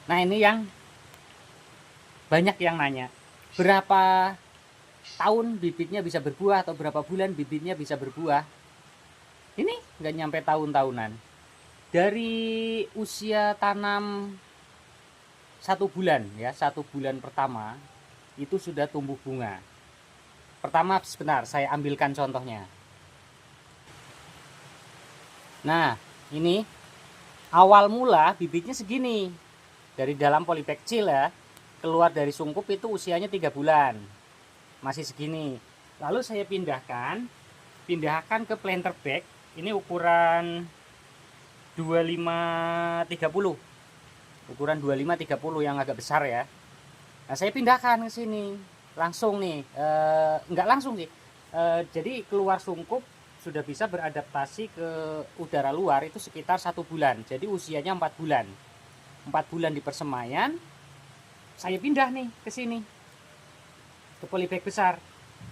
Nah, ini yang banyak yang nanya, berapa tahun bibitnya bisa berbuah atau berapa bulan bibitnya bisa berbuah. Ini nggak nyampe tahun-tahunan. Dari usia tanam 1 bulan ya, 1 bulan pertama itu sudah tumbuh bunga. Pertama, sebentar saya ambilkan contohnya. Nah, ini awal mula bibitnya segini. Dari dalam polybag kecil ya, keluar dari sungkup itu usianya 3 bulan. Masih segini. Lalu saya pindahkan ke planter bag. Ini ukuran 25-30. Ukuran 25-30 yang agak besar ya. Nah, saya pindahkan ke sini. Langsung nih, enggak langsung sih. Jadi keluar sungkup sudah bisa beradaptasi ke udara luar itu sekitar 1 bulan. Jadi usianya 4 bulan. 4 bulan di persemaian, saya pindah nih ke sini, ke polybag besar.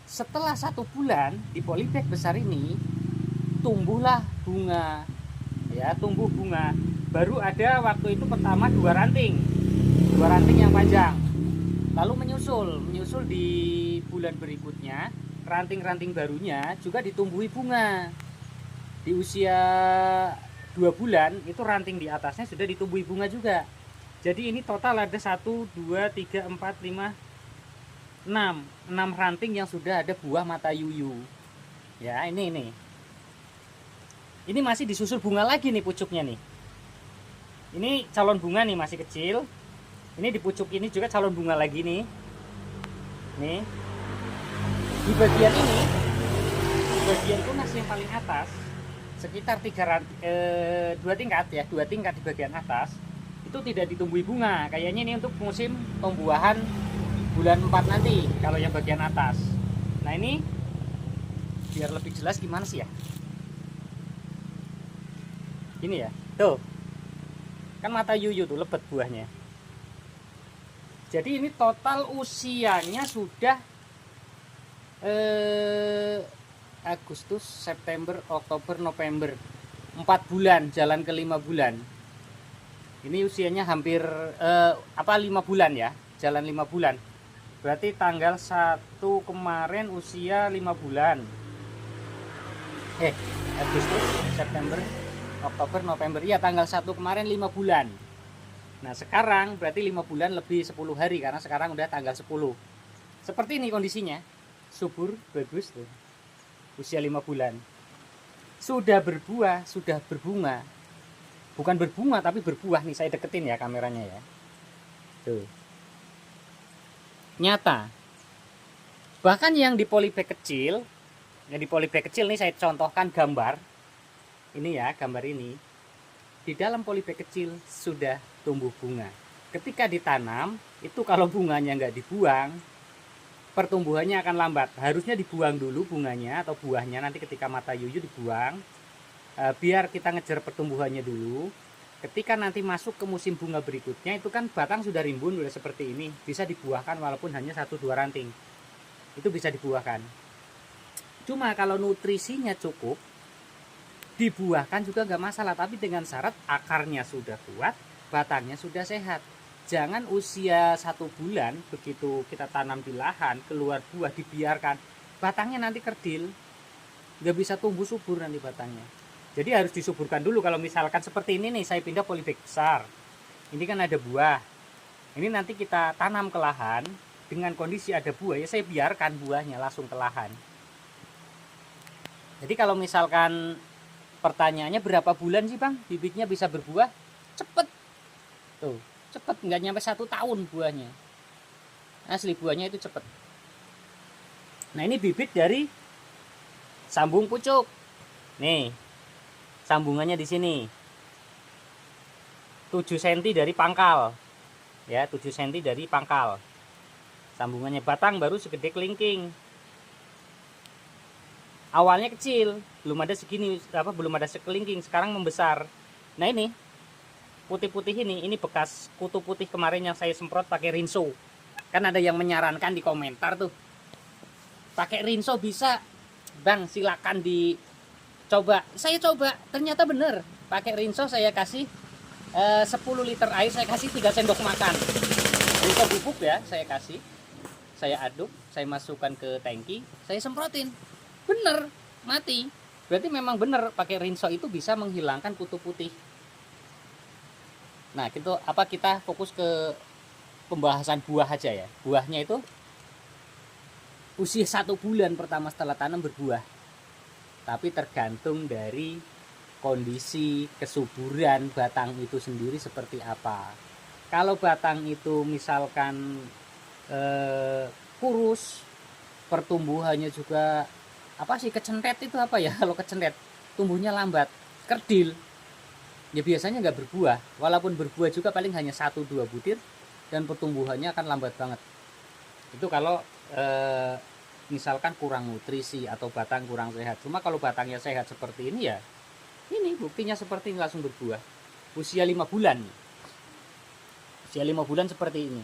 Setelah 1 bulan di polybag besar ini, tumbuhlah bunga. Ya, tumbuh bunga. Baru ada waktu itu pertama 2 ranting yang panjang. Lalu menyusul di bulan berikutnya, ranting-ranting barunya juga ditumbuhi bunga. Di usia 2 bulan itu ranting di atasnya sudah ditumbuhi bunga juga. Jadi ini total ada 1, 2, 3, 4, 5, 6 ranting yang sudah ada buah mata yuyu. Ya, ini masih disusul bunga lagi nih pucuknya nih. Ini calon bunga nih, masih kecil. Ini di pucuk ini juga calon bunga lagi nih. Nih. Di bagian ini, di bagian tunas yang paling atas, sekitar 2 tingkat ya, 2 tingkat di bagian atas itu tidak ditumbuhi bunga. Kayaknya ini untuk musim pembuahan bulan 4 nanti kalau yang bagian atas. Nah, ini biar lebih jelas gimana sih ya, ini ya, tuh kan mata yuyu tuh lebat buahnya. Jadi ini total usianya sudah Agustus, September, Oktober, November, 4 bulan, jalan ke 5 bulan. Ini usianya hampir 5 bulan ya, jalan 5 bulan. Berarti tanggal 1 kemarin usia 5 bulan. Agustus, September, Oktober, November. Iya, tanggal 1 kemarin 5 bulan. Nah, sekarang berarti 5 bulan lebih 10 hari karena sekarang udah tanggal 10. Seperti ini kondisinya. Subur, bagus tuh. Usia 5 bulan. Sudah berbuah, sudah berbunga. Bukan berbunga tapi berbuah nih, saya deketin ya kameranya ya. Tuh. Nyata. Bahkan yang di polybag kecil, nih saya contohkan gambar. Ini ya, gambar ini. Di dalam polybag kecil sudah tumbuh bunga. Ketika ditanam, itu kalau bunganya nggak dibuang, pertumbuhannya akan lambat. Harusnya dibuang dulu bunganya atau buahnya, nanti ketika mata yuyu dibuang. Biar kita ngejar pertumbuhannya dulu. Ketika nanti masuk ke musim bunga berikutnya, itu kan batang sudah rimbun, sudah seperti ini, bisa dibuahkan walaupun hanya 1-2 ranting. Itu bisa dibuahkan. Cuma kalau nutrisinya cukup, dibuahkan juga nggak masalah, tapi dengan syarat akarnya sudah kuat, batangnya sudah sehat. Jangan usia 1 bulan begitu kita tanam di lahan keluar buah dibiarkan, batangnya nanti kerdil, nggak bisa tumbuh subur nanti batangnya. Jadi harus disuburkan dulu. Kalau misalkan seperti ini nih, saya pindah polybag besar, ini kan ada buah, ini nanti kita tanam ke lahan dengan kondisi ada buah ya, saya biarkan buahnya langsung ke lahan. Jadi kalau misalkan pertanyaannya berapa bulan sih bang bibitnya bisa berbuah, cepet tuh, cepet, nggak nyampe 1 tahun buahnya, asli buahnya itu cepet. Nah, ini bibit dari sambung pucuk nih, sambungannya di sini 7 cm dari pangkal ya, 7 cm dari pangkal sambungannya. Batang baru segede kelingking, awalnya kecil, belum ada segini, belum ada sekelingking, sekarang membesar. Nah, ini putih-putih ini bekas kutu putih kemarin yang saya semprot pakai rinso. Kan ada yang menyarankan di komentar tuh, pakai rinso bisa bang, silakan dicoba. Saya coba, ternyata bener, pakai rinso saya kasih 10 liter air saya kasih 3 sendok makan untuk bubuk ya, saya kasih, saya aduk, saya masukkan ke tangki, saya semprotin, bener mati. Berarti memang bener pakai rinso itu bisa menghilangkan kutu putih. Nah kita fokus ke pembahasan buah aja ya. Buahnya itu usia 1 bulan pertama setelah tanam berbuah, tapi tergantung dari kondisi kesuburan batang itu sendiri seperti apa. Kalau batang itu misalkan kurus, pertumbuhannya juga kecentet itu apa ya, kalau kecentet tumbuhnya lambat, kerdil, ya biasanya nggak berbuah. Walaupun berbuah juga paling hanya 1-2 butir dan pertumbuhannya akan lambat banget. Itu kalau misalkan kurang nutrisi atau batang kurang sehat. Cuma kalau batangnya sehat seperti ini ya, ini buktinya seperti ini, langsung berbuah. Usia 5 bulan. Usia 5 bulan seperti ini.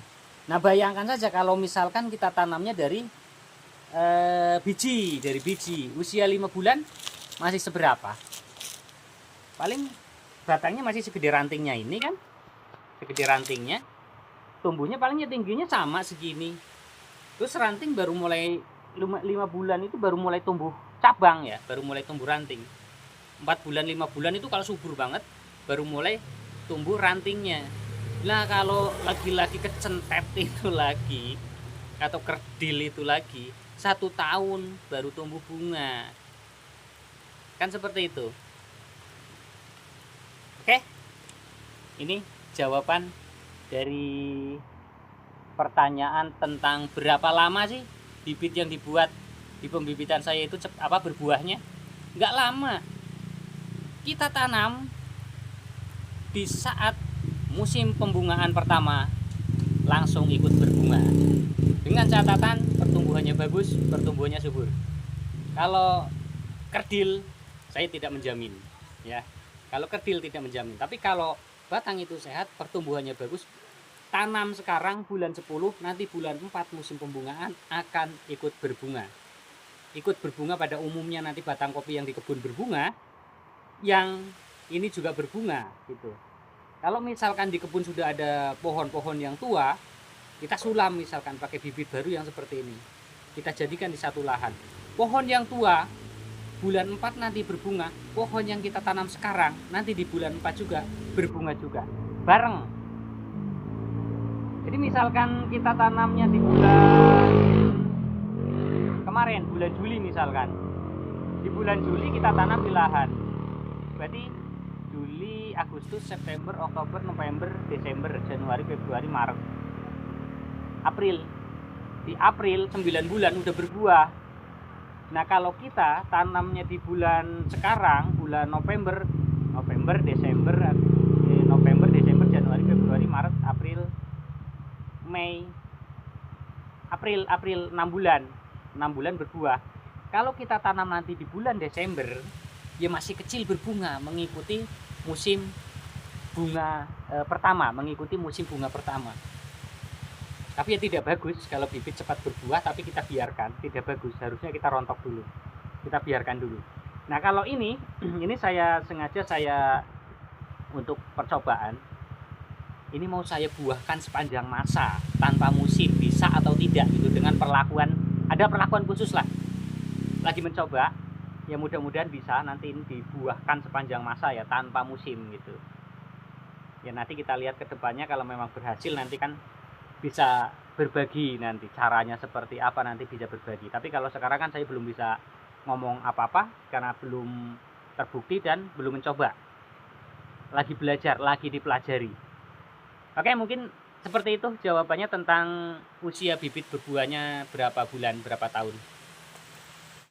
Nah bayangkan saja kalau misalkan kita tanamnya dari biji, usia 5 bulan masih seberapa? Paling batangnya masih segede rantingnya ini kan, segede rantingnya, tumbuhnya palingnya tingginya sama segini. Terus ranting baru mulai 5 bulan itu baru mulai tumbuh cabang ya, baru mulai tumbuh ranting. 4 bulan 5 bulan itu kalau subur banget baru mulai tumbuh rantingnya. Nah kalau lagi-lagi kecentet itu lagi atau kerdil itu lagi, 1 tahun baru tumbuh bunga, kan seperti itu. Oke, ini jawaban dari pertanyaan tentang berapa lama sih bibit yang dibuat di pembibitan saya itu berbuahnya. Nggak lama, kita tanam di saat musim pembungaan pertama langsung ikut berbunga, dengan catatan pertumbuhannya bagus, pertumbuhannya subur. Kalau kerdil saya tidak menjamin ya, kalau kerdil tidak menjamin, tapi kalau batang itu sehat, pertumbuhannya bagus, tanam sekarang bulan 10, nanti bulan 4 musim pembungaan akan ikut berbunga. Ikut berbunga pada umumnya, nanti batang kopi yang di kebun berbunga, yang ini juga berbunga gitu. Kalau misalkan di kebun sudah ada pohon-pohon yang tua, kita sulam misalkan pakai bibit baru yang seperti ini, kita jadikan di satu lahan. Pohon yang tua bulan 4 nanti berbunga, pohon yang kita tanam sekarang nanti di bulan 4 juga berbunga juga, bareng. Jadi misalkan kita tanamnya di bulan kemarin, bulan Juli misalkan, di bulan Juli kita tanam di lahan, berarti Juli, Agustus, September, Oktober, November, Desember, Januari, Februari, Maret, April. Di April 9 bulan udah berbuah. Nah kalau kita tanamnya di bulan sekarang, bulan November, Desember, Januari, Februari, Maret, April, Mei, April 6 bulan berbuah. Kalau kita tanam nanti di bulan Desember, ya masih kecil berbunga, mengikuti musim bunga pertama, mengikuti musim bunga pertama. Tapi ya tidak bagus kalau bibit cepat berbuah tapi kita biarkan, tidak bagus. Harusnya kita rontok dulu, kita biarkan dulu. Nah kalau ini saya sengaja untuk percobaan, ini mau saya buahkan sepanjang masa tanpa musim, bisa atau tidak gitu, dengan ada perlakuan khusus lah. Lagi mencoba, ya mudah-mudahan bisa nanti ini dibuahkan sepanjang masa ya, tanpa musim gitu. Ya nanti kita lihat ke depannya, kalau memang berhasil nanti kan bisa berbagi, nanti caranya seperti apa nanti bisa berbagi. Tapi kalau sekarang kan saya belum bisa ngomong apa-apa karena belum terbukti dan belum mencoba. Lagi belajar, lagi dipelajari. Oke, mungkin seperti itu jawabannya tentang usia bibit berbuahnya berapa bulan, berapa tahun.